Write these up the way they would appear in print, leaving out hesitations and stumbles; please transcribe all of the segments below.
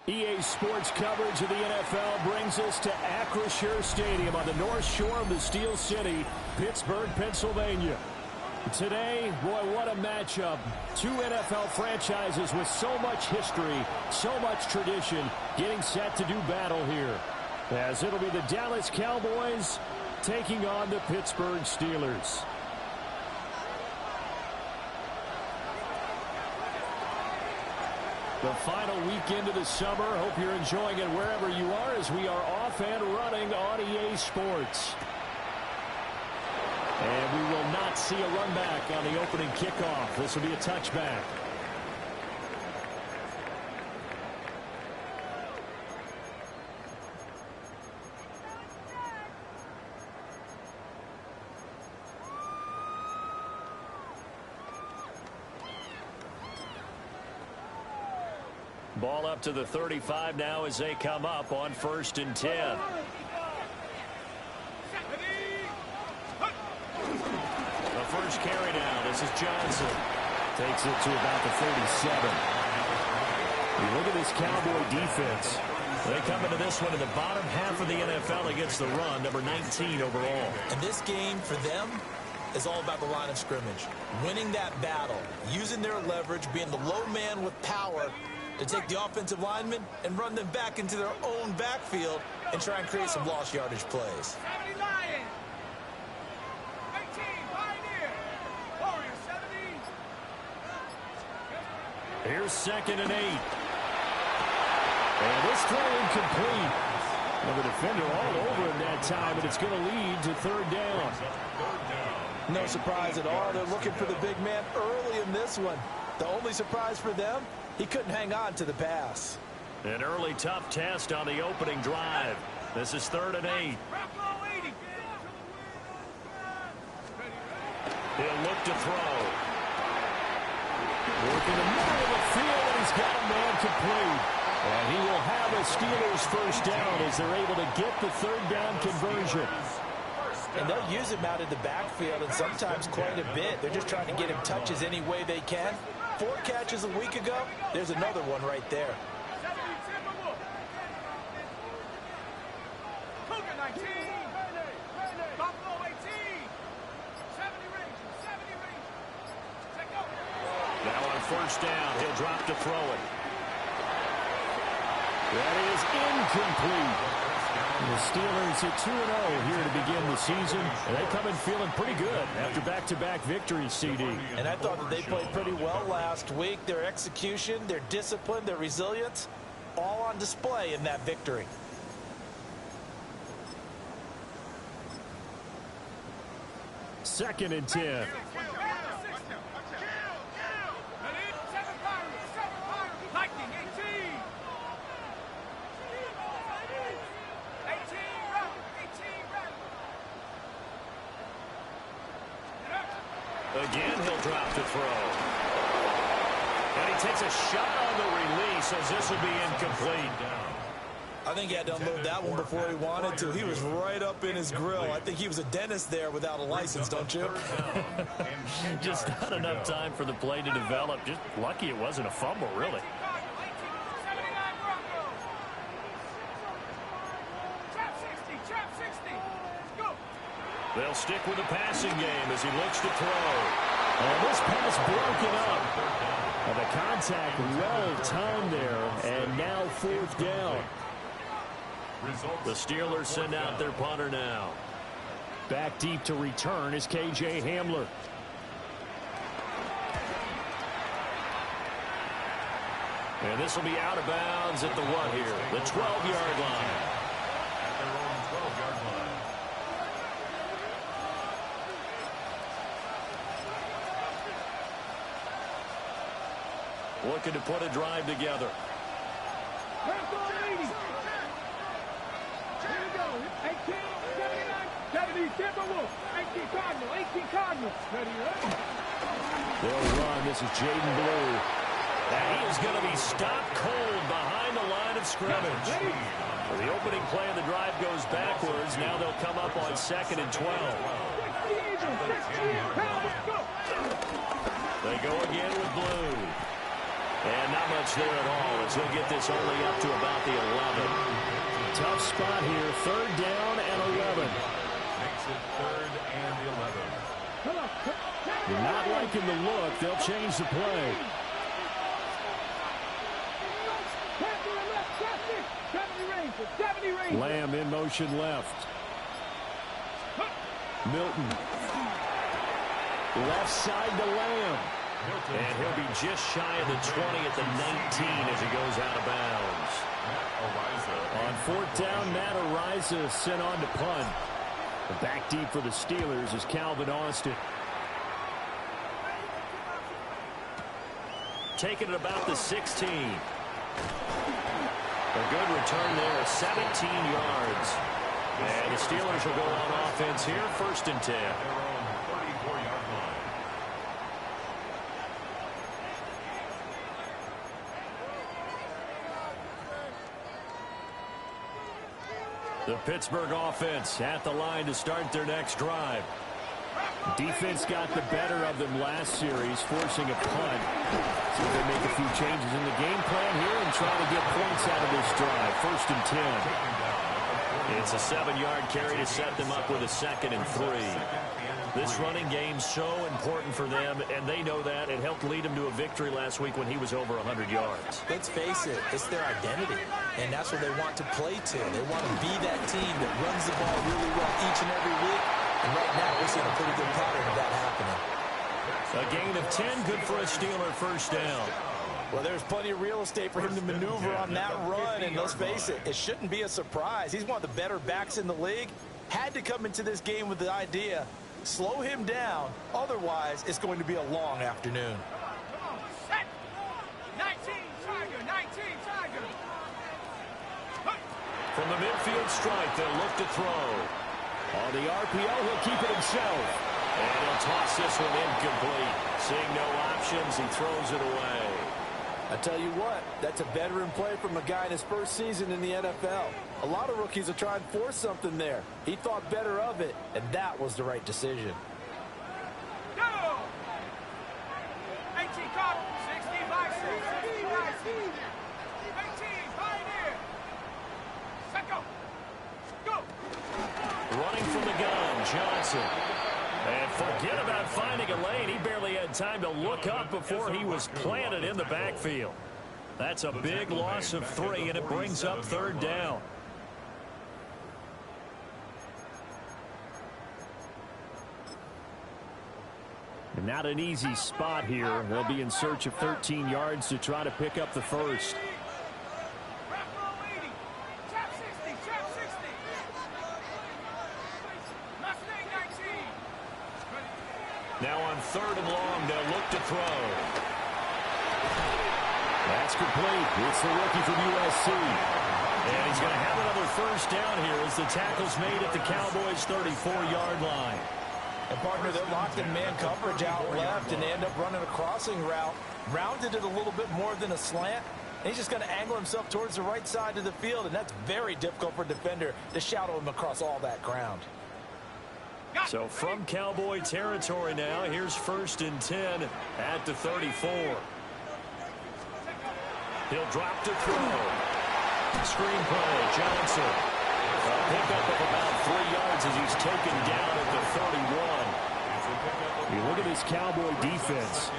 EA Sports coverage of the NFL brings us to Acrisure Stadium on the north shore of the Steel City, Pittsburgh, Pennsylvania. Today, boy, what a matchup. Two NFL franchises with so much history, so much tradition, getting set to do battle here. As it'll be the Dallas Cowboys taking on the Pittsburgh Steelers. The final weekend of the summer. Hope you're enjoying it wherever you are as we are off and running on EA Sports. And we will not see a run back on the opening kickoff. This will be a touchback. Ball up to the 35 now as they come up on 1st and 10. The first carry down. This is Johnson. Takes it to about the 37. You look at this Cowboy defense. They come into this one in the bottom half of the NFL against the run, number 19 overall. And this game for them is all about the line of scrimmage. Winning that battle, using their leverage, being the low man with power to take the offensive linemen and run them back into their own backfield and try and create some lost yardage plays. Here's 2nd and 8. And this throw incomplete. Well, the defender all over him that time, and it's going to lead to 3rd down. No surprise at all. They're looking for the big man early in this one. The only surprise for them, he couldn't hang on to the pass. An early tough test on the opening drive. This is 3rd and 8. He'll look to throw. Working the middle of the field, and he's got a man complete. And he will have a Steelers first down as they're able to get the 3rd down conversion. And they'll use him out in the backfield, and sometimes quite a bit. They're just trying to get him touches any way they can. 4 catches a week ago, there's another one right there. Now on 1st down, he'll drop to throw it. That is incomplete. The Steelers at 2-0 here to begin the season. And they come in feeling pretty good after back-to-back victories, CD. And I thought that they played pretty well last week. Their execution, their discipline, their resilience, all on display in that victory. Second and 10. Again, he'll drop to throw. And he takes a shot on the release as this will be incomplete. I think he had to unload that one before he wanted to. He was right up in his grill. I think he was a dentist there without a license, don't you? Just not enough time for the play to develop. Just lucky it wasn't a fumble, really. They'll stick with the passing game as he looks to throw. And this pass broken up. And the contact well timed there. And now 4th down. The Steelers send out their punter now. Back deep to return is K.J. Hamler. And this will be out of bounds at the what here? The 12-yard line. Looking to put a drive together. They'll run. This is Jaden Blue. And he is going to be stopped cold behind the line of scrimmage. Well, the opening play of the drive goes backwards. Now they'll come up on 2nd and 12. They go again with Blue. And not much there at all as he'll get this only up to about the 11. Tough spot here. 3rd down and 11. Makes it 3rd and 11. Not liking the look. They'll change the play. Lamb in motion left. Milton. Left side to Lamb. And he'll be just shy of the 20 at the 19 as he goes out of bounds. On 4th down, Matt Ariza sent on to punt. Back deep for the Steelers is Calvin Austin. Taking it about the 16. A good return there, 17 yards. And the Steelers will go on offense here, 1st and 10. The Pittsburgh offense at the line to start their next drive. Defense got the better of them last series, forcing a punt. So they make a few changes in the game plan here and try to get points out of this drive. 1st and 10. It's a 7-yard carry to set them up with a 2nd and 3. This running game's so important for them, and they know that. It helped lead them to a victory last week when he was over 100 yards. Let's face it, it's their identity, and that's what they want to play to. They want to be that team that runs the ball really well each and every week, and right now we're seeing a pretty good pattern of that happening. A gain of 10, good for a Steeler 1st down. Well, there's plenty of real estate for him to maneuver on that run, and let's face it, it shouldn't be a surprise. He's one of the better backs in the league. Had to come into this game with the idea, slow him down, otherwise it's going to be a long afternoon. Set. 19, Tiger, 19, Tiger. From the midfield strike, they'll look to throw. On the RPO, he'll keep it himself. And he'll toss this one incomplete. Seeing no options, he throws it away. I tell you what, that's a veteran play from a guy in his 1st season in the NFL. A lot of rookies are trying to force something there. He thought better of it, and that was the right decision. Go! 18, caught. 16 by 6. 16 by 6. 18, pioneer. Set, go. Go! Running from the gun, Johnson. And forget about finding a lane. He barely had time to look up before he was planted in the backfield. That's a big loss of 3, and it brings up 3rd down. And not an easy spot here. They'll be in search of 13 yards to try to pick up the 1st. Now on 3rd and long, they'll look to throw. That's complete. It's the rookie from USC. And he's going to have another 1st down here as the tackle's made at the Cowboys' 34-yard line. And, partner, they're locked in man coverage out left, and they end up running a crossing route. Rounded it a little bit more than a slant. And he's just going to angle himself towards the right side of the field, and that's very difficult for a defender to shadow him across all that ground. So from Cowboy territory now, here's 1st and 10 at the 34. He'll drop to throw. Screen play, Johnson. A pickup of about 3 yards as he's taken down at the 31. You look at this Cowboy defense.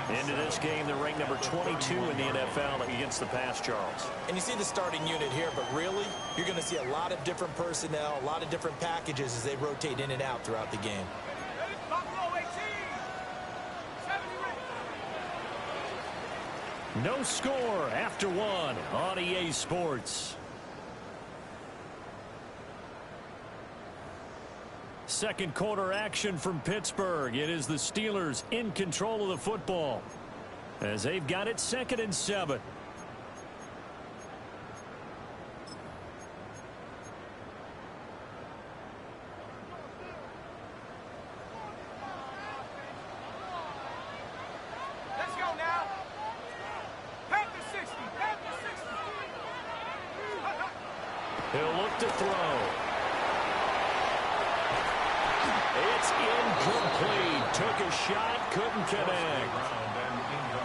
Into this game, they're ranked number 22 in the NFL against the pass, Charles. And you see the starting unit here, but really, you're going to see a lot of different personnel, a lot of different packages as they rotate in and out throughout the game. No score after 1 on EA Sports. Second quarter action from Pittsburgh. It is the Steelers in control of the football as they've got it 2nd and 7. Let's go now. Panther 60. Panther 60. He'll look to throw. It's incomplete. Took a shot, couldn't connect.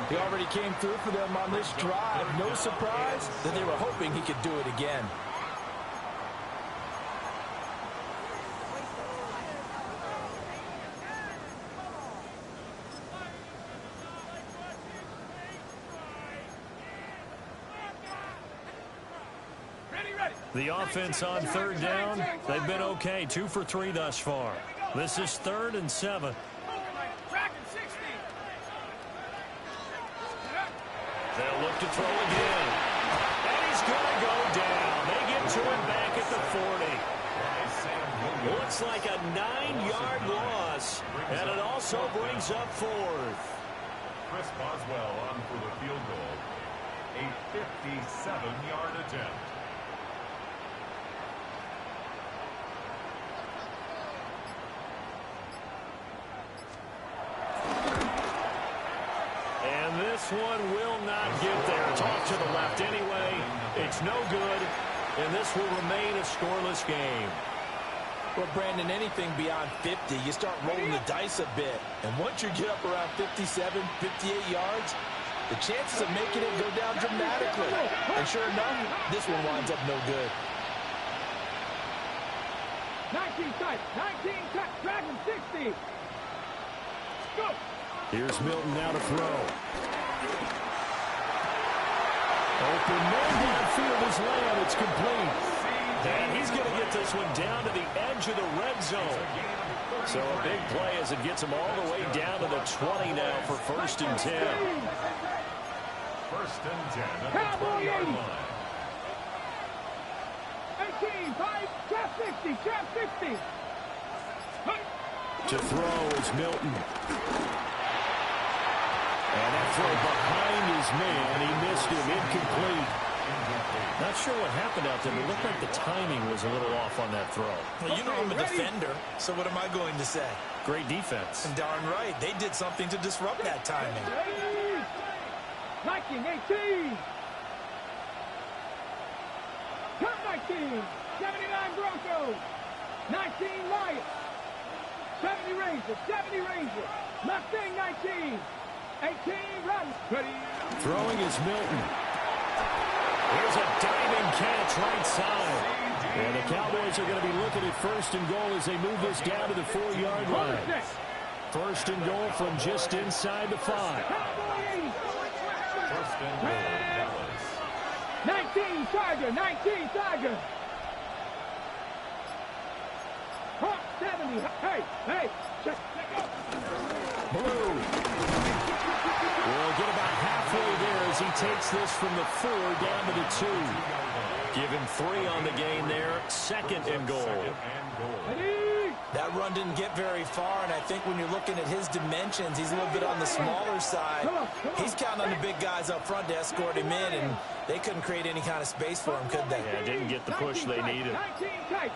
He already came through for them on this drive. No surprise that they were hoping he could do it again. The offense on third down, they've been okay. 2 for 3 thus far. This is 3rd and 7. They'll look to throw again. And he's going to go down. They get to him back at the 40. Looks like a 9-yard loss. And it also brings up 4th. Chris Boswell on for the field goal. A 57-yard attempt. This one will not get there. It's off to the left anyway. It's no good, and this will remain a scoreless game. Well, Brandon, anything beyond 50, you start rolling the dice a bit. And once you get up around 57, 58 yards, the chances of making it go down dramatically. And sure enough, this one winds up no good. 19 tight, 19 tight, Dragon 60. Go. Here's Milton now to throw. Open man downfield is Lamb. It's complete. And he's going to get this one down to the edge of the red zone. So a big play as it gets him all the way down to the 20 now for 1st and 10. 1st and 10 at the Cowboy 20-yard 80. line. 18, 5, trap 60, trap 60. To throw is Milton. And that throw behind his man. He missed him. Incomplete. Not sure what happened out there, but it looked like the timing was a little off on that throw. Well, you know I'm a defender, so what am I going to say? Great defense. And darn right, they did something to disrupt that timing. 19, 18. Come 19. 79 Broncos. 19 Lions. 70 Rangers. 70 Rangers. Mustang 19. 18 runs. Ready. Throwing is Milton. Here's a diving catch right side. And the Cowboys are going to be looking at 1st and goal as they move this down to the 4-yard line. 1st and goal from just inside the 5. 1st and goal, Dallas. 19 Tiger. 19 Tiger. Hawk 70. Hey, hey. Check up. Blue. Will get about halfway there as he takes this from the 4 down to the 2. Give him 3 on the gain there. 2nd and goal. That run didn't get very far, and I think when you're looking at his dimensions, he's a little bit on the smaller side. He's counting on the big guys up front to escort him in, and they couldn't create any kind of space for him, could they? Yeah, didn't get the push they needed. 19 tight.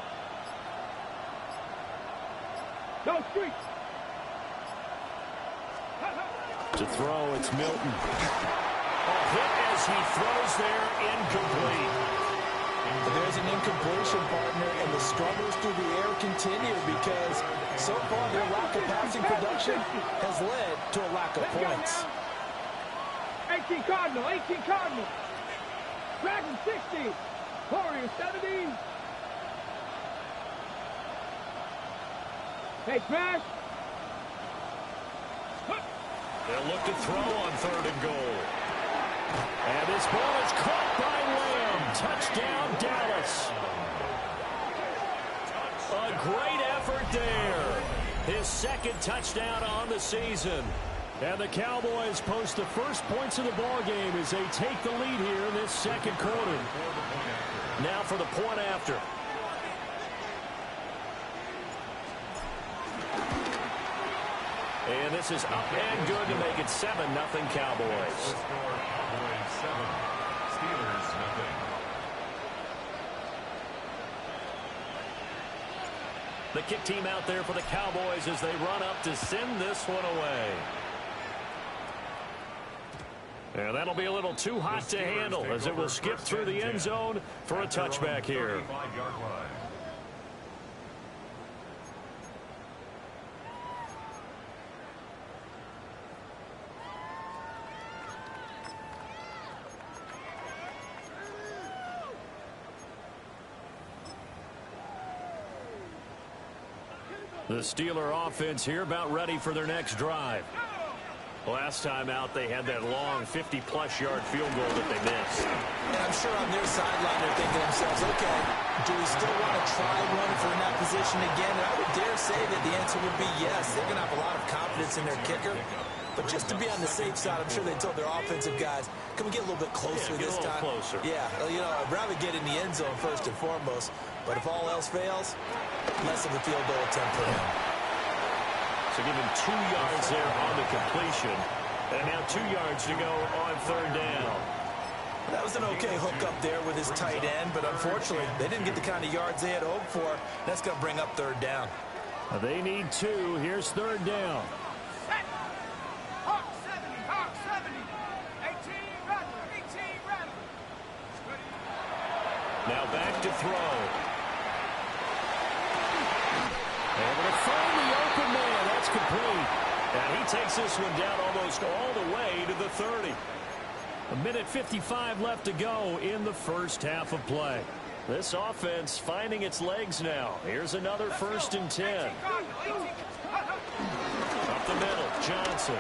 No street. To throw, it's Milton. A hit as he throws there, incomplete. There's an incompletion, partner, and the struggles through the air continue because so far their lack of passing production has led to a lack of points. 18 Cardinal, 18 Cardinal. Dragon 60. Warrior 70. Hey, Smash. They'll look to throw on 3rd and goal. And this ball is caught by Lamb. Touchdown, Dallas. A great effort there. His 2nd touchdown on the season. And the Cowboys post the first points of the ball game as they take the lead here in this 2nd quarter. Now for the point after. And this is up and good to make it 7-0 Cowboys. Cowboys 7, Steelers 0. The kick team out there for the Cowboys as they run up to send this one away. And that'll be a little too hot to handle as it will skip through the end zone for a touchback here. 35-yard line. The Steeler offense here about ready for their next drive. Last time out, they had that long 50-plus yard field goal that they missed. And I'm sure on their sideline they're thinking to themselves, okay, do we still want to try one for in that position again? And I would dare say that the answer would be yes. They're going to have a lot of confidence in their kicker. But just to be on the safe side, I'm sure they told their offensive guys, can we get a little bit closer this time? Closer. Yeah, you know, I'd rather get in the end zone first and foremost. But if all else fails, less of a field goal attempt for him. So give him 2 yards there on the completion. And now 2 yards to go on third down. That was an okay hook up there with his tight end, but unfortunately, they didn't get the kind of yards they had hoped for. That's going to bring up third down. They need 2. Here's third down. Hawk 70, Hawk 70. 18 rattle. Now back to throw. Able to find the open man. That's complete. And he takes this one down almost all the way to the 30. 1:55 left to go in the first half of play. This offense finding its legs now. Here's another 1st and 10. Up the middle, Johnson.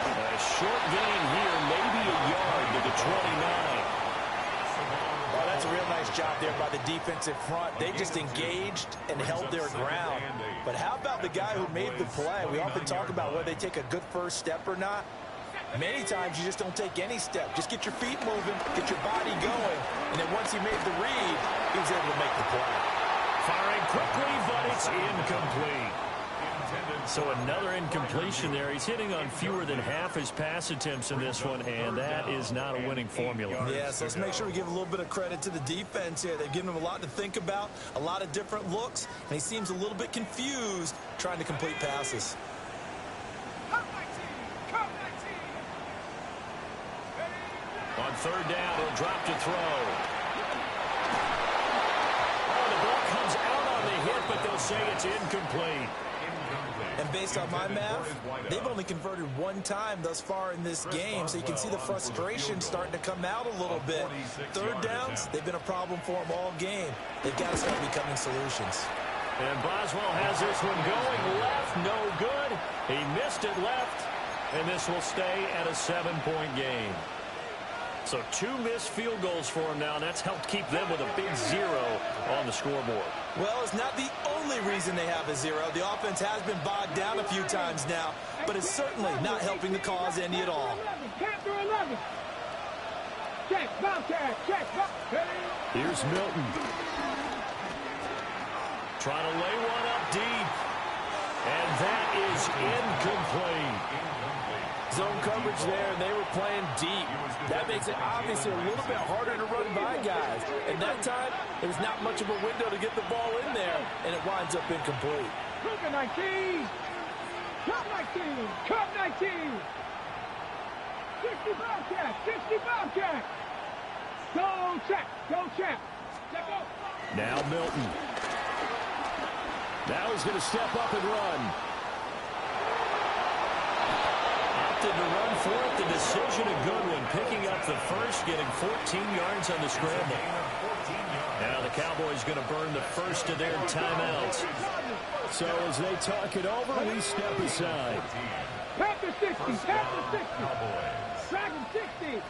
A short gain here, maybe a yard to the 29. Oh, that's a real nice job there by the defensive front. They just engaged and held their ground. But how about the guy who made the play? We often talk about whether they take a good first step or not. Many times you just don't take any step. Just get your feet moving, get your body going. And then once he made the read, he was able to make the play. Firing quickly, but it's incomplete. So another incompletion there. He's hitting on fewer than half his pass attempts in this one, and that is not a winning formula. Yeah, so let's make sure we give a little bit of credit to the defense here. They've given him a lot to think about, a lot of different looks, and he seems a little bit confused trying to complete passes. On third down, he'll drop to throw. Oh, the ball comes out on the hit, but they'll say it's incomplete. And based on my math, they've only converted 1 time thus far in this game, so you can see the frustration starting to come out a little bit. Third downs, they've been a problem for them all game. They've got to start becoming solutions. And Boswell has this one going left, no good. He missed it left, and this will stay at a 7-point game. So 2 missed field goals for him now, and that's helped keep them with a big 0 on the scoreboard. Well, it's not the only reason they have a 0. The offense has been bogged down a few times now, but it's certainly not helping the cause any at all. Here's Milton. Trying to lay one up deep. And that is incomplete. Zone coverage there, and they were playing deep. That makes it obviously a little bit harder to run by guys. And that time, there's not much of a window to get the ball in there, and it winds up incomplete. Look at 19. Cut 19. Cut 19. 65 check. 65 check. Go check. Go check. Check go. Now Milton. Now he's going to step up and run. Opted to run for it. The decision a good one. Picking up the first, getting 14 yards on the scramble. Now the Cowboys going to burn the first of their timeouts. So as they talk it over, we step aside. Panther 60. Panther 60. Dragon 60.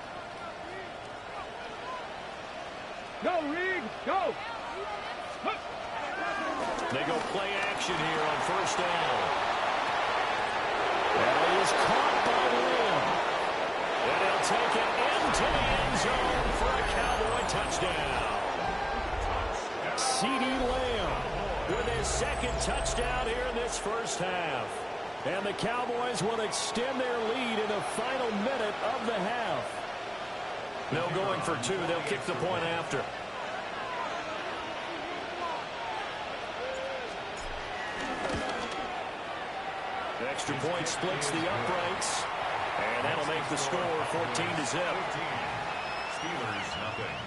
Go, Reed. Go. They go play action here on first down. And he is caught by Lamb. And he'll take it into the end zone for a Cowboy touchdown. C.D. Lamb with his 2nd touchdown here in this first half. And the Cowboys will extend their lead in the final minute of the half. No going for 2. They'll kick the point after. Extra point splits the uprights, and that'll make the score 14-0. Steelers, nothing.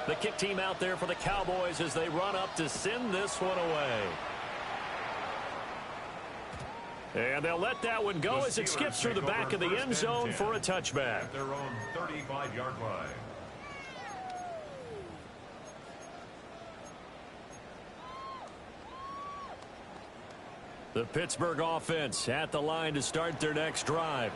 The kick team out there for the Cowboys as they run up to send this one away. And they'll let that one go as it skips through the back of the end zone for a touchback. At their own 35-yard line. The Pittsburgh offense at the line to start their next drive.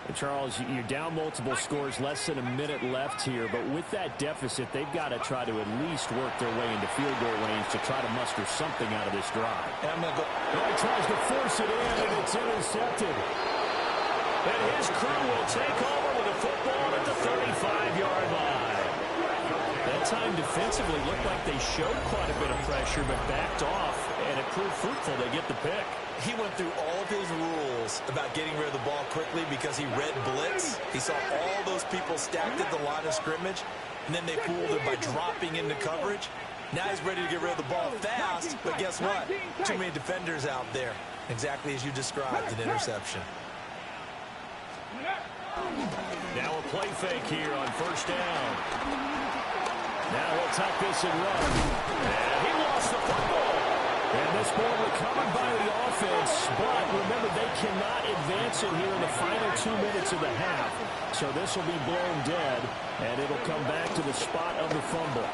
And Charles, you're down multiple scores, less than a minute left here. But with that deficit, they've got to try to at least work their way into field goal range to try to muster something out of this drive. And I'm going to go. He tries to force it in, and it's intercepted. And his crew will take over with a football at the 35-yard line. That time defensively looked like they showed quite a bit of pressure, but backed off, and it proved fruitful. They get the pick. He went through all of his rules about getting rid of the ball quickly because he read blitz. He saw all those people stacked at the line of scrimmage, and then they fooled him by dropping into coverage. Now he's ready to get rid of the ball fast, but guess what? Too many defenders out there. Exactly as you described, an interception. Now a play fake here on first down. Now he'll tuck this and run. And he lost the football. And this ball recovered by the offense. But remember, they cannot advance it here in the final 2 minutes of the half. So this will be blown dead. And it'll come back to the spot of the fumble.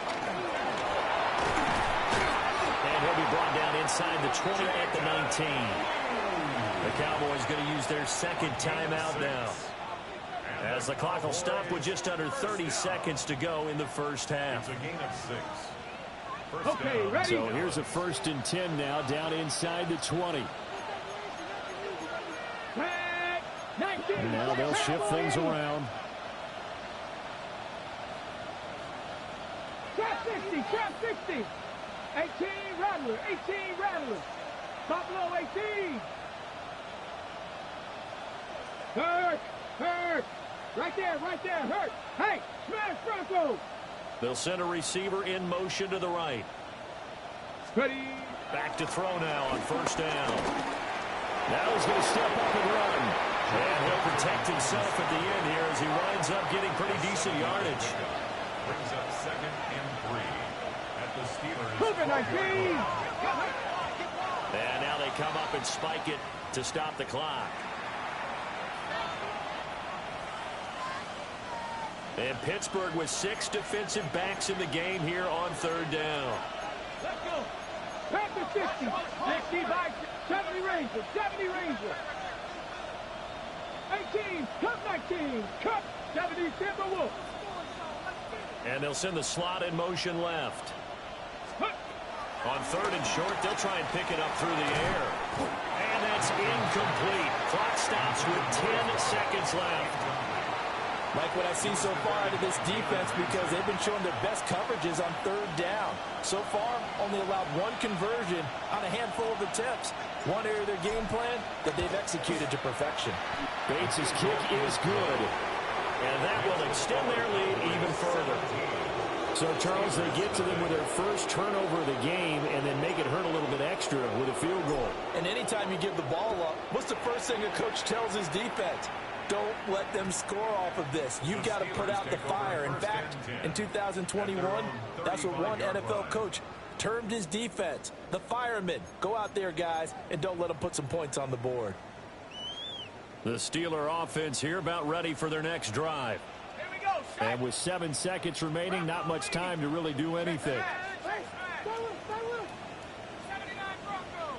And he'll be brought down inside the 20 at the 19. The Cowboys going to use their second timeout now, as the clock will stop with just under 30 seconds to go in the first half. It's a gain of 6. Okay, ready? So here's a 1st and 10 now, down inside the 20. And now they'll shift things around. Trap 60, trap 60. 18 Rattler, 18 Rattler. Buffalo 18. Hurt, hurt. Right there, hurt. Hey, smash Bronco. They'll send a receiver in motion to the right. Ready. Back to throw now on first down. Now he's going to step up and run. And he'll protect himself at the end here as he winds up getting pretty decent yardage. Brings up 2nd and 3 at the Steelers. Move it, 19. And now they come up and spike it to stop the clock. And Pittsburgh with 6 defensive backs in the game here on third down. Let's go. Back to 60. 60 by 70 Ranger. 70 Ranger. 18. Cup 19. Cup 70 Timberwolf. And they'll send the slot in motion left. On 3rd and short, they'll try and pick it up through the air. And that's incomplete. Clock stops with 10 seconds left. Like what I've seen so far out of this defense, because they've been showing their best coverages on 3rd down. So far, only allowed 1 conversion on a handful of attempts. One area of their game plan that they've executed to perfection. Bates' kick is good. And that will extend their lead even further. So, Charles, they get to them with their first turnover of the game and then make it hurt a little bit extra with a field goal. And anytime you give the ball up, what's the first thing a coach tells his defense? Don't let them score off of this. You've got to put out the fire. In fact, in 2021, that's what one NFL coach termed his defense. The firemen. Go out there, guys, and don't let them put some points on the board. The Steeler offense here about ready for their next drive. Here we go. And with 7 seconds remaining, not much time to really do anything. 79 Bronco.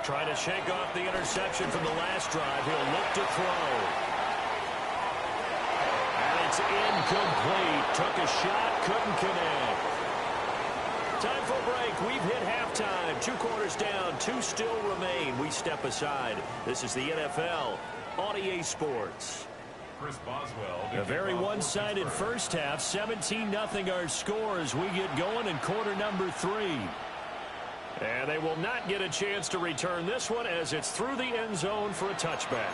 Trying to shake off the interception from the last drive. He'll look to throw. And it's incomplete. Took a shot, couldn't connect. Time for a break. We've hit halftime. 2 quarters down, 2 still remain. We step aside. This is the NFL on EA Sports. Chris Boswell. A very one-sided first half. 17-0 our score as we get going in quarter number 3. And they will not get a chance to return this one as it's through the end zone for a touchback.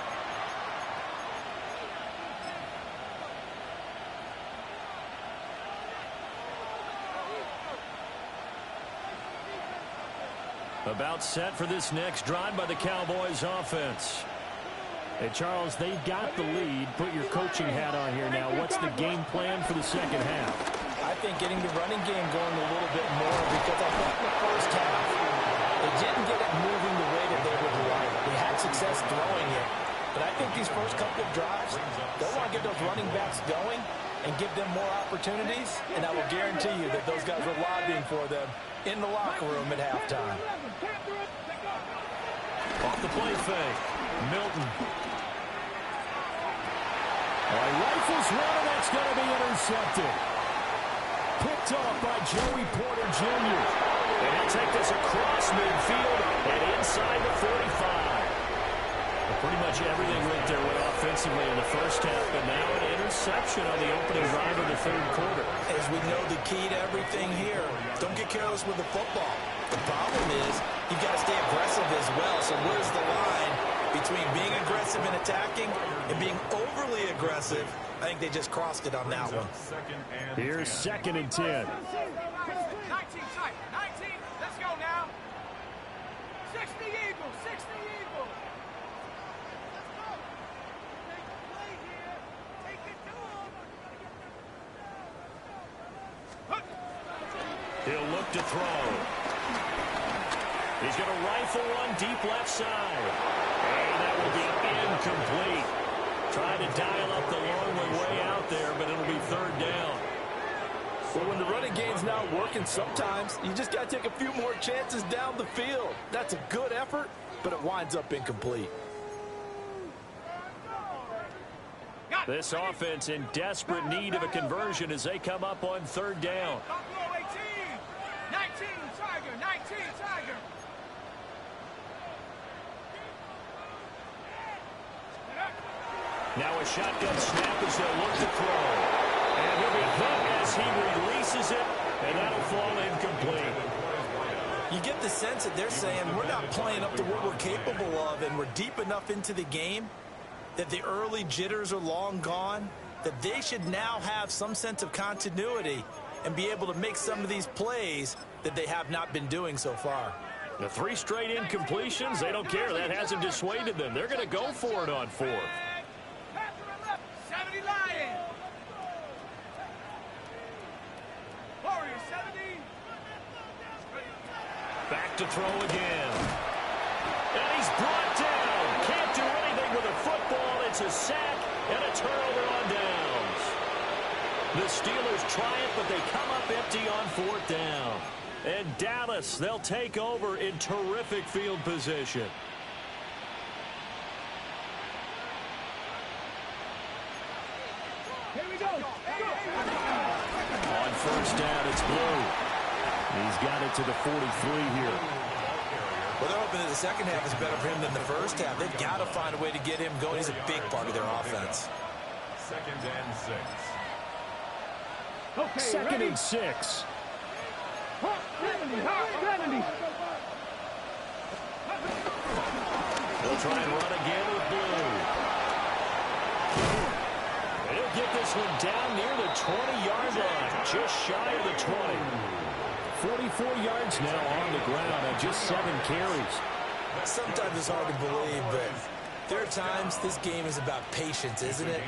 About set for this next drive by the Cowboys offense. Hey, Charles, they've got the lead. Put your coaching hat on here now. What's the game plan for the second half? I think getting the running game going a little bit more, because I thought in the first half they didn't get it moving the way that they would like. They had success throwing it. But I think these first couple of drives, they'll want to get those running backs going and give them more opportunities, and I will guarantee you that those guys were lobbying for them in the locker room at halftime. Off the play fake. Milton. Rifles one, and that's going to be intercepted. Picked off by Joey Porter Jr. And he'll take this across midfield and inside the 45. Well, pretty much everything went their way offensively in the first half, but now an interception on the opening drive of the third quarter. As we know, the key to everything here, don't get careless with the football. The problem is you've got to stay aggressive as well. So where's the line between being aggressive and attacking and being overly aggressive? I think they just crossed it on that one. Here's 2nd and 10. 19 tight. 19. Let's go now. 60 Eagles. 60 Eagles. Take it to him. He'll look to throw. He's going to rifle one deep left side. And that will be incomplete. Trying to dial up the long way out there, but it'll be 3rd down. Well, when the running game's not working, sometimes you just got to take a few more chances down the field. That's a good effort, but it winds up incomplete. This offense in desperate need of a conversion as they come up on 3rd down. 19 Tiger. 19 Tiger. Now a shotgun snap as they'll look to throw. And he'll be hit as he releases it, and that'll fall incomplete. You get the sense that they're saying we're not playing up to what we're capable of, and we're deep enough into the game that the early jitters are long gone, that they should now have some sense of continuity and be able to make some of these plays that they have not been doing so far. The 3 straight incompletions, they don't care. That hasn't dissuaded them. They're going to go for it on 4th. 70 Lions. Warriors 70. Back to throw again. And he's brought down. Can't do anything with a football. It's a sack and a turnover on downs. The Steelers try it, but they come up empty on 4th down. And Dallas, they'll take over in terrific field position. Here we go. On 1st down, it's Blue. He's got it to the 43 here. Well, they're hoping that the second half is better for him than the first half. They've got to find a way to get him going. He's a big part of their offense. 2nd and 6. Okay, 2nd and 6. 70. They'll try and run again with Blue. And he'll get this one down near the 20-yard line, just shy of the 20. 44 yards now on the ground on just 7 carries. Sometimes it's hard to believe, but there are times this game is about patience, isn't it?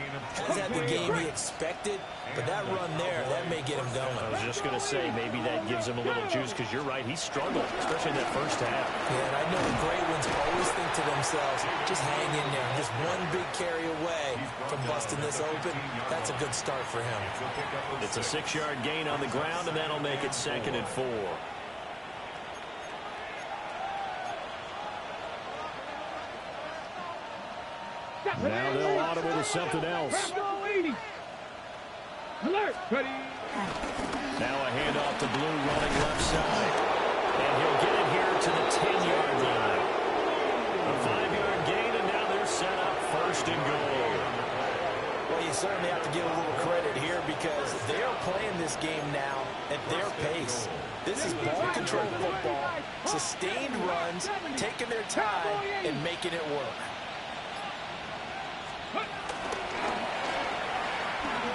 Has had the game he expected, but that run there, that may get him going. I was just going to say, maybe that gives him a little juice, because you're right, he struggled, especially in that first half. Yeah, and I know the great ones always think to themselves, just hang in there. Just one big carry away from busting this open. That's a good start for him. It's a 6-yard gain on the ground, and that'll make it 2nd and 4. Now they'll audible to something else. Alert. Ready. Now a handoff to Blue running left side. And he'll get it here to the 10-yard line. A 5-yard gain, and now they're set up 1st and goal. Well, you certainly have to give a little credit here because they are playing this game now at their pace. This is ball control football, sustained runs, taking their time, and making it work.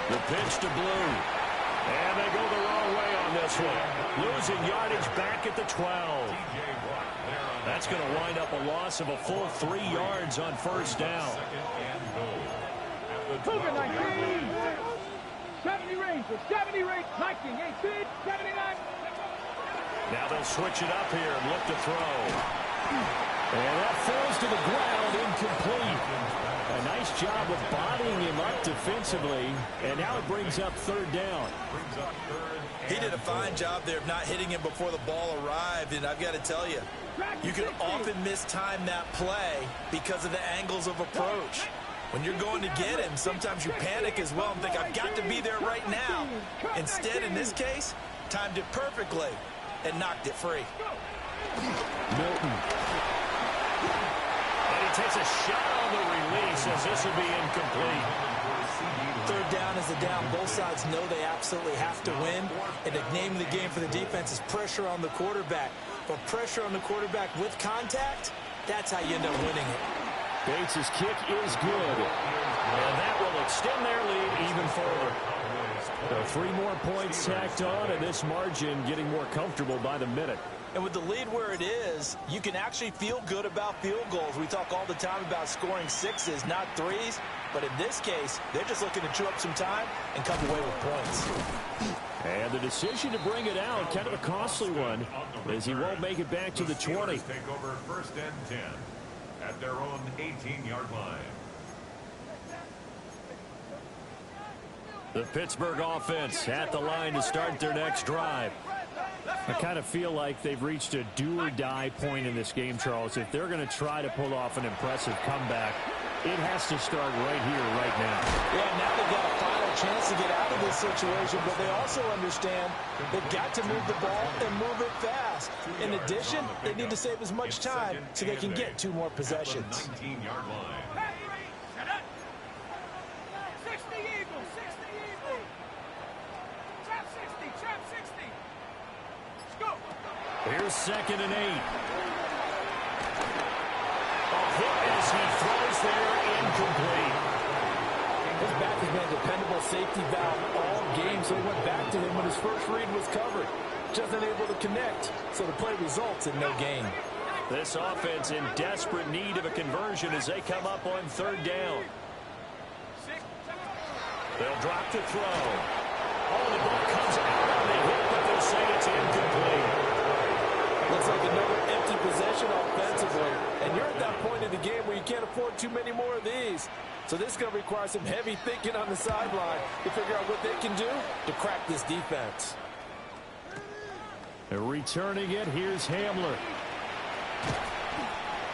The pitch to Blue. And they go the wrong way on this one. Losing yardage back at the 12. That's going to wind up a loss of a full 3 yards on 1st down. Cougar 19. 70 range. 70 range. 19. 18. 79. Now they'll switch it up here and look to throw. And that falls to the ground, incomplete. A nice job of bodying him up defensively, and now it brings up third down. He did a fine job there of not hitting him before the ball arrived, and I've got to tell you, you can often mistime that play because of the angles of approach. When you're going to get him, sometimes you panic as well and think, I've got to be there right now. Instead, in this case, timed it perfectly and knocked it free. Milton. And he takes a shot on the release as this will be incomplete. Third down is a down. Both sides know they absolutely have to win. And the name of the game for the defense is pressure on the quarterback. But pressure on the quarterback with contact, that's how you end up winning it. Bates' kick is good. And that will extend their lead even further. So 3 more points tacked on, and this margin getting more comfortable by the minute. And with the lead where it is, you can actually feel good about field goals. We talk all the time about scoring 6s, not 3s. But in this case, they're just looking to chew up some time and come away with points. And the decision to bring it out, kind of a costly one, as he won't make it back to the 20. Take over 1st and 10 at their own 18-yard line. The Pittsburgh offense at the line to start their next drive. I kind of feel like they've reached a do-or-die point in this game, Charles. If they're going to try to pull off an impressive comeback, it has to start right here, right now. Yeah, now they've got a final chance to get out of this situation, but they also understand they've got to move the ball and move it fast. In addition, they need to save as much time so they can get 2 more possessions. 19-yard line. 60 Eagles, 60 Eagles. Trap 60, trap 60. Let's go. Here's 2nd and 8. As he throws there, incomplete. His back has been a dependable safety valve all game, so he went back to him when his first read was covered. Just unable to connect, so the play results in no gain. This offense in desperate need of a conversion as they come up on 3rd down. They'll drop to throw. Oh, the ball comes out on the hit, but they'll say it's incomplete. Looks like another empty possession offensively. And you're at that point in the game where you can't afford too many more of these. So this is going to require some heavy thinking on the sideline to figure out what they can do to crack this defense. Returning it, here's Hamler.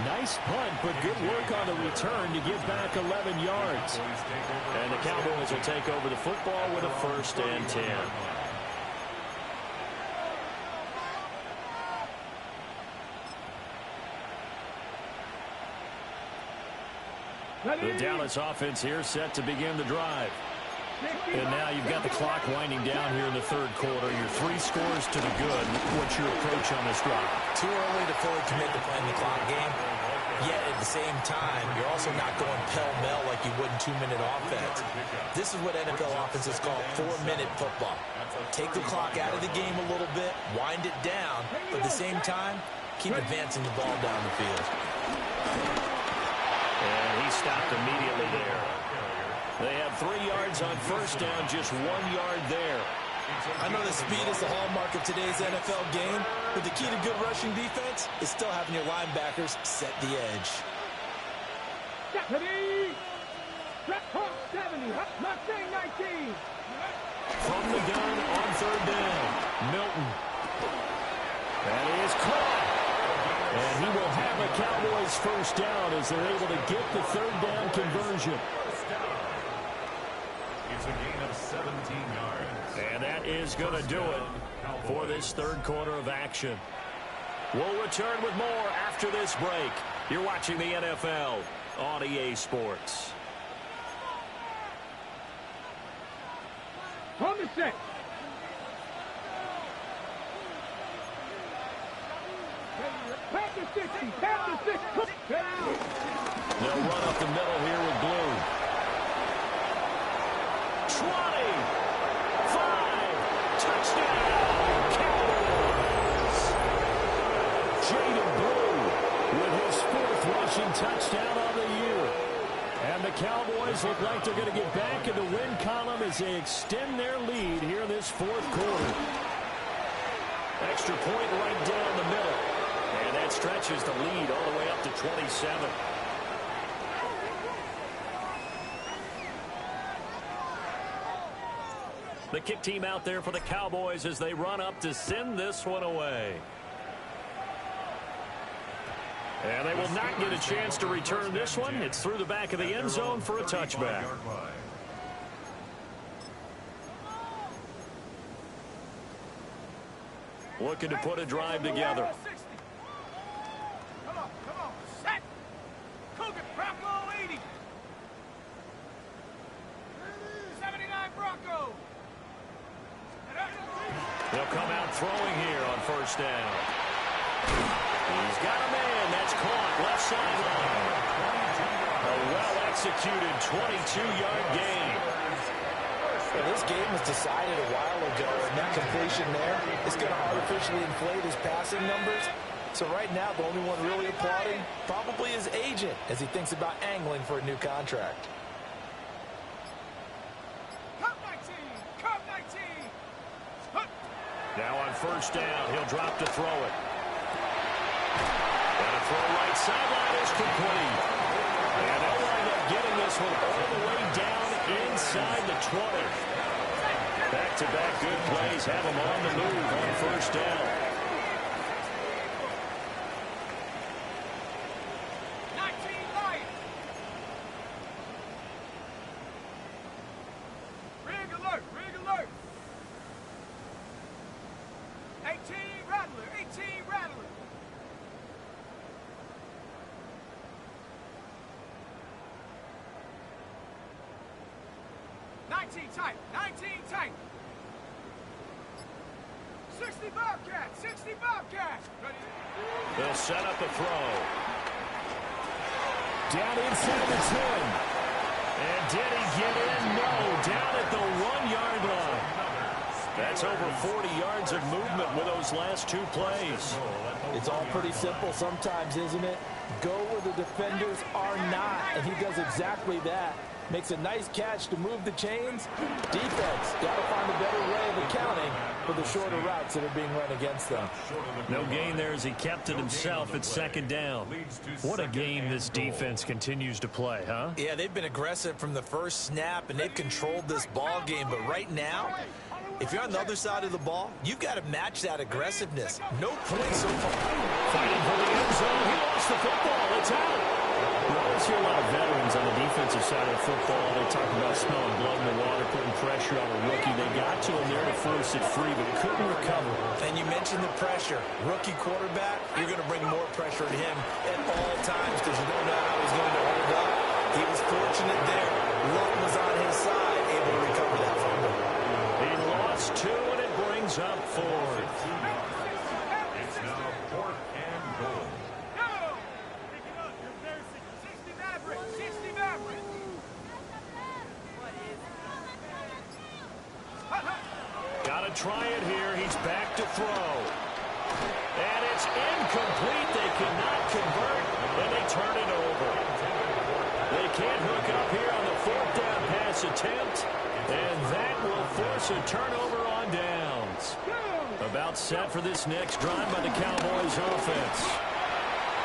Nice punt, but good work on the return to give back 11 yards. And the Cowboys will take over the football with a 1st and 10. The Dallas offense here set to begin the drive. And now you've got the clock winding down here in the 3rd quarter. You're 3 scores to the good. What's your approach on this drive? Too early to fully commit to playing the clock game. Yet at the same time, you're also not going pell-mell like you would in 2-minute offense. This is what NFL offenses call 4-minute football. Take the clock out of the game a little bit, wind it down, but at the same time, keep advancing the ball down the field. And he stopped immediately there. They have 3 yards on 1st down, just 1 yard there. I know that speed is the hallmark of today's NFL game, but the key to good rushing defense is still having your linebackers set the edge. 70. Trap 70. Mustang 19. From the gun on 3rd down, Milton. That is caught. And he will have a Cowboys 1st down as they're able to get the 3rd down conversion. It's a gain of 17 yards. And that is going to do it for this 3rd quarter of action. We'll return with more after this break. You're watching the NFL on EA Sports. On the set. Back to 60. Back to 60. They'll run up the middle here with Blue. 20. 5. Touchdown. Cowboys. Jaden Blue with his 4th rushing touchdown on the year. And the Cowboys look like they're going to get back in the win column as they extend their lead here in this 4th quarter. Extra point right down the middle. And that stretch stretches the lead all the way up to 27. The kick team out there for the Cowboys as they run up to send this one away. And they will not get a chance to return this one. It's through the back of the end zone for a touchback. Looking to put a drive together. Come on, set. Cougar, Bronco 80. 79 Bronco. They'll come out throwing here on first down. He's got a man. That's caught left sideline. A well-executed 22-yard gain. Well, this game was decided a while ago, and that completion there is going to artificially inflate his passing numbers. So right now, the only one really applauding probably his agent as he thinks about angling for a new contract. Cup 19. Now on first down, he'll drop to throw it. And a throw right sideline is complete. And they'll wind up getting this one all the way down inside the 20. Back-to-back good plays have them on the move on first down. 19 Lions. Rig alert. 18 Rattler. 19 tight. 60 Bobcat. Ready? They'll set up a throw. Down inside the 10. And did he get in? No, down at the 1-yard line. That's over 40 yards of movement with those last two plays. It's all pretty simple sometimes, isn't it? Go where the defenders are not, and he does exactly that. Makes a nice catch to move the chains. Defense got to find a better way of accounting for the shorter routes that are being run against them. No gain there as he kept it himself at second down. What a game this defense continues to play, huh? Yeah, they've been aggressive from the first snap, and they've controlled this ball game. But right now, if you're on the other side of the ball, you've got to match that aggressiveness. No points so far. Fighting for the end zone. He lost the football. It's out. I see a lot of veterans on the defensive side of the football. They talk about smelling blood in the water, putting pressure on a rookie. They got to him there to force it free, but couldn't recover. And you mentioned the pressure. Rookie quarterback, you're going to bring more pressure to him at all times because you don't know how he's going to hold up. He was fortunate there. Luck was on his side, able to recover that fumble. He lost two, and it brings up fourth. It's now 4th and goal. Got to try it here. He's back to throw. And it's incomplete. They cannot convert, and they turn it over. They can't hook up here on the 4th down pass attempt, and that will force a turnover on downs. About set for this next drive by the Cowboys offense.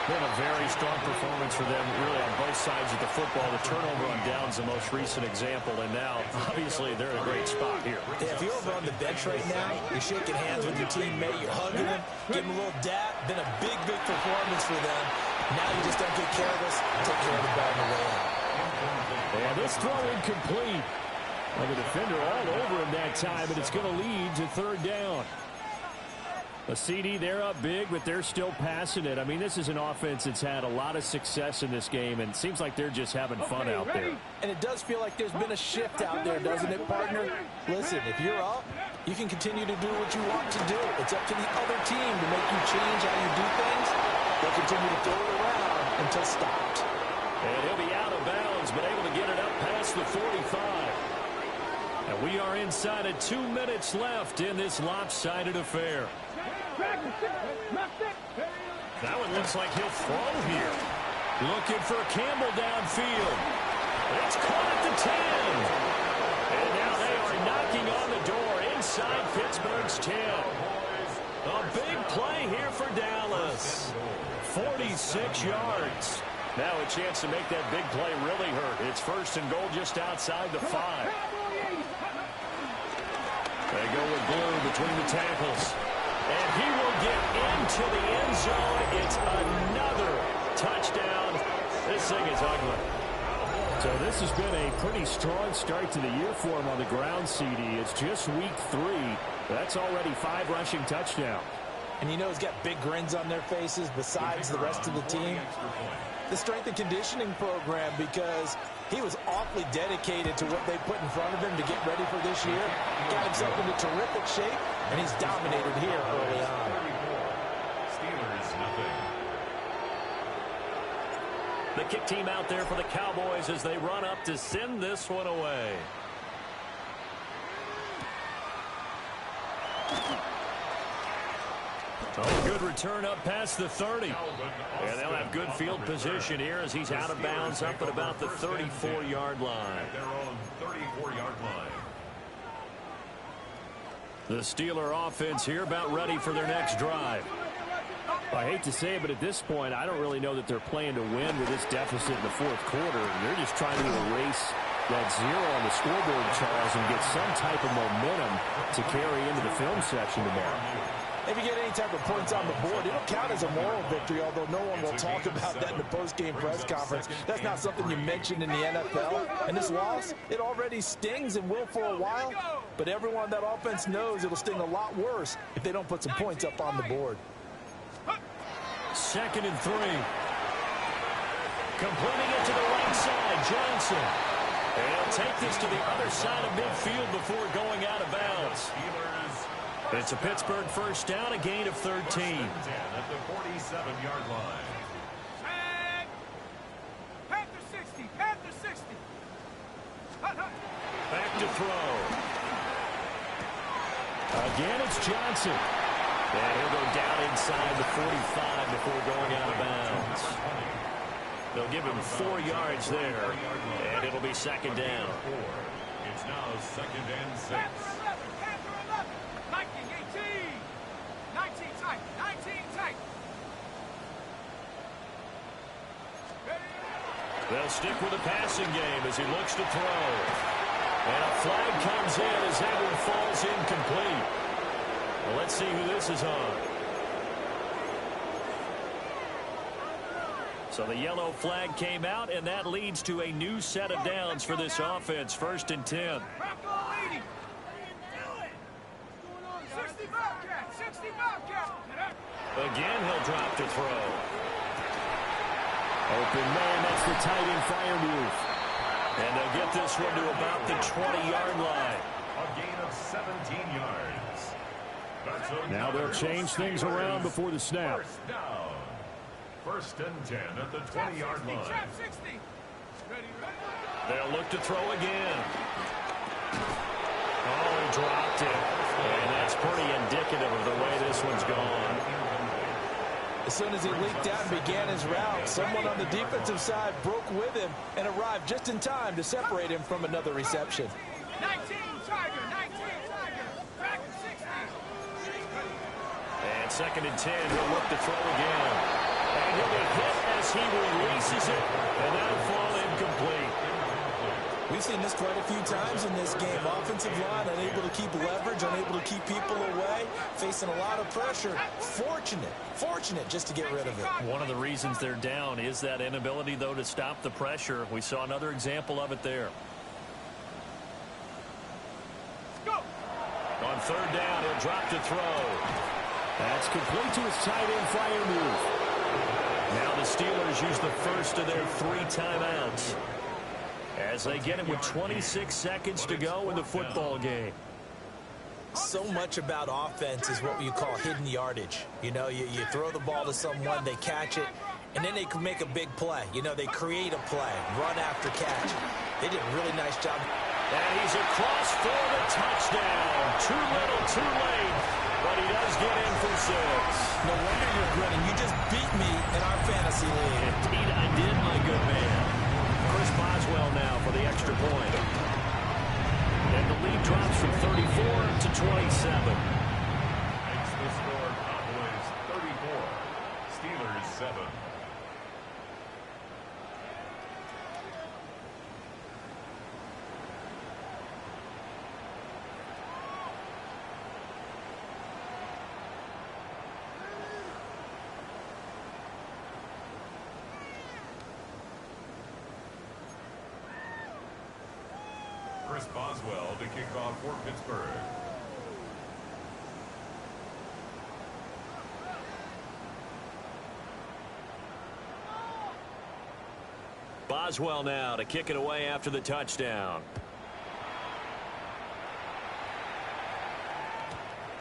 Been a very strong performance for them, really, on both sides of the football. The turnover on downs, the most recent example, and now, obviously, they're in a great spot here. Yeah, if you're over on the bench right now, you're shaking hands with your teammate, you're hugging him, giving him a little dap. Been a big performance for them. Now you just don't get careless, take care of the ball on the way out. And this throw incomplete. Well, the defender all over him that time, and it's going to lead to 3rd down. A CD, they're up big, but they're still passing it. I mean, this is an offense that's had a lot of success in this game, and it seems like they're just having fun out there. And it does feel like there's been a shift out there, doesn't it, partner? Listen, if you're up, you can continue to do what you want to do. It's up to the other team to make you change how you do things. They'll continue to throw it around until stopped. And he'll be out of bounds, but able to get it up past the 45. And we are inside of 2 minutes left in this lopsided affair. That one looks like he'll throw here. Looking for Campbell downfield. It's caught at the 10. And now they are knocking on the door inside Pittsburgh's 10. A big play here for Dallas. 46 yards. Now a chance to make that big play really hurt. It's first and goal just outside the 5. They go with Blue between the tackles. And he will get into the end zone. It's another touchdown. This thing is ugly. So this has been a pretty strong start to the year for him on the ground, CD. It's just week 3. That's already 5 rushing touchdowns. And you know he's got big grins on their faces besides the rest of the team. The strength and conditioning program, because he was awfully dedicated to what they put in front of him to get ready for this year. Got himself into terrific shape, and he's dominated here early on. Steelers, nothing. The kick team out there for the Cowboys as they run up to send this one away. Oh, good return up past the 30. And they'll have good field position here as he's out of bounds up at about the 34-yard line. Their own 34-yard line. The Steeler offense here about ready for their next drive. I hate to say it, but at this point, I don't really know that they're playing to win with this deficit in the fourth quarter. They're just trying to erase that 0 on the scoreboard, Charles, and get some type of momentum to carry into the film section tomorrow. If you get any type of points on the board, it'll count as a moral victory, although no one will talk about that in the post-game press conference. That's not something you mentioned in the NFL. And this loss, it already stings and will for a while, but everyone on that offense knows it'll sting a lot worse if they don't put some points up on the board. 2nd and 3. Completing it to the right side, Johnson. And he'll take this to the other side of midfield before going out of bounds. It's a Pittsburgh first down, a gain of 13. At the 47-yard line. Panther 60, Panther 60. Back to throw. Again, it's Johnson. And he'll go down inside the 45 before going out of bounds. They'll give him 4 yards there, and it'll be 2nd down. It's now 2nd and 6. Panther 11, Panther 11. 19, 18. 19 tight, 19 tight. They'll stick with the passing game as he looks to throw. And a flag comes in as that one falls incomplete. Well, let's see who this is on. So the yellow flag came out, and that leads to a new set of downs for this offense. 1st and 10. 60 Bobcat, 60 Bobcat. Again, he'll drop to throw. Open man, that's the tight end fire move. And they'll get this one to about the 20-yard line. A gain of 17 yards. Now they'll change things around before the snap. First down. 1st and 10 at the 20-yard line. Trap 60. Ready. They'll look to throw again. Oh, he dropped it. And that's pretty indicative of the way this one's gone. As soon as he leaked out and began his route, someone on the defensive side broke with him and arrived just in time to separate him from another reception. 19 Tiger, 19 Tiger. Back to 60. And 2nd and 10, he'll look to throw again. And he'll be hit as he releases it, and that'll fall incomplete. We've seen this quite a few times in this game. Offensive line unable to keep leverage, unable to keep people away, facing a lot of pressure. Fortunate just to get rid of it. One of the reasons they're down is that inability, though, to stop the pressure. We saw another example of it there. Go. On 3rd down, he'll drop to throw. That's complete to his tight end fire move. Now the Steelers use the first of their 3 timeouts as they get it with 26 seconds to go in the football game. So much about offense is what you call hidden yardage. You know, you throw the ball to someone, they catch it, and then they can make a big play. You know, they create a play, run after catch. They did a really nice job. And he's across for the touchdown. Too little, too late, but he does get in for 6. No wonder you're grinning. You just beat me in our fantasy league. Indeed, I did, my good man. Chris Boswell now for the extra point. And the lead drops from 34 to 27. Makes the score Cowboys 34. Steelers 7. Chris Boswell to kick off for Pittsburgh. Boswell now to kick it away after the touchdown.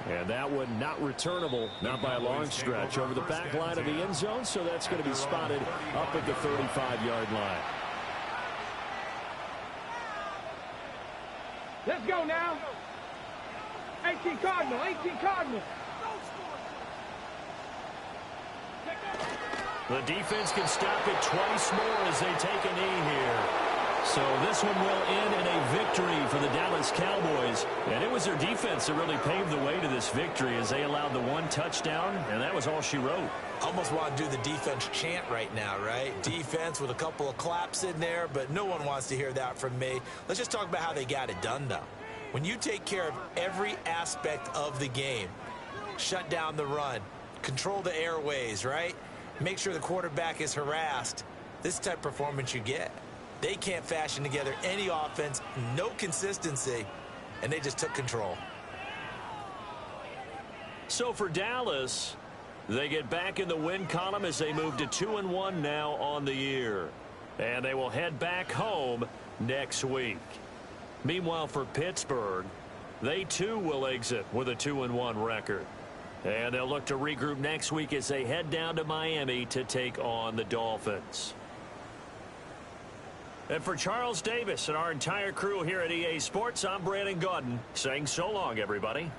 And that one not returnable, not by a long stretch, over the back line of the end zone, so that's going to be spotted up at the 35-yard line. Let's go now. 18 Cardinal, 18 Cardinal. The defense can stop it twice more as they take a knee here. So this one will end in a victory for the Dallas Cowboys. And it was their defense that really paved the way to this victory as they allowed the one touchdown, and that was all she wrote. Almost want to do the defense chant right now, right? Defense with a couple of claps in there, but no one wants to hear that from me. Let's just talk about how they got it done, though. When you take care of every aspect of the game, shut down the run, control the airways, right? Make sure the quarterback is harassed. This type of performance you get. They can't fashion together any offense, no consistency, and they just took control. So for Dallas, they get back in the win column as they move to 2-1 now on the year. And they will head back home next week. Meanwhile, for Pittsburgh, they too will exit with a 2-1 record. And they'll look to regroup next week as they head down to Miami to take on the Dolphins. And for Charles Davis and our entire crew here at EA Sports, I'm Brandon Gaudin saying so long, everybody.